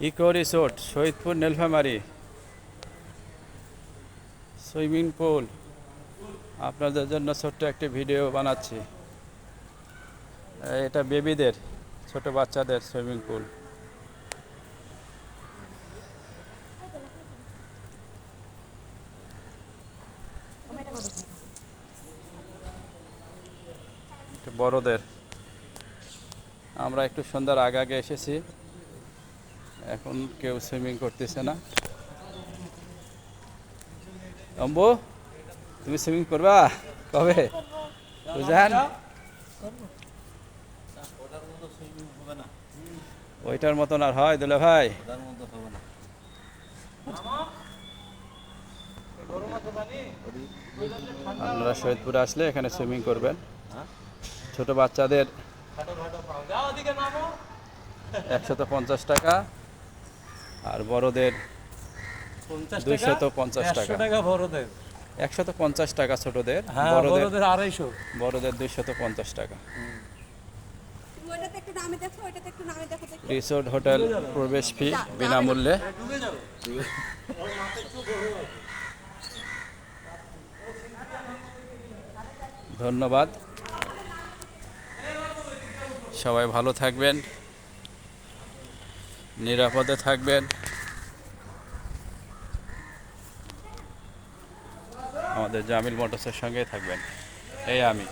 Eco resort Shahidpur Nilphamari swimming pool আপনাদের জন্য ছোট্ট একটি ভিডিও বানাচ্ছি। এটা বেবিদের, ছোট বাচ্চাদের সুইমিং পুল। বড়দের, আমরা একটু সন্ধ্যার আগে আগে এসেছি, এখন কেউ সুইমিং করতেছে না। অম্বু, তুমি সুইমিং করবা কবে বুঝান? ওইটার মতন আর হয় দুলা ভাই? আপনারা শহীদপুরে আসলে এখানে সুইমিং করবেন। ছোট বাচ্চাদের 150 টাকা আর বড়দের 250 টাকা। 150 টাকা ছোটদের, বড়দের 250। বড়দের 250 টাকা। রিসোর্ট হোটেল প্রবেশ ফি বিনামূল্যে। ধন্যবাদ, সবাই ভালো থাকবেন, নিরাপদে থাকবেন। আমাদের জামিল মোটরসের সঙ্গেই থাকবেন। এই আমি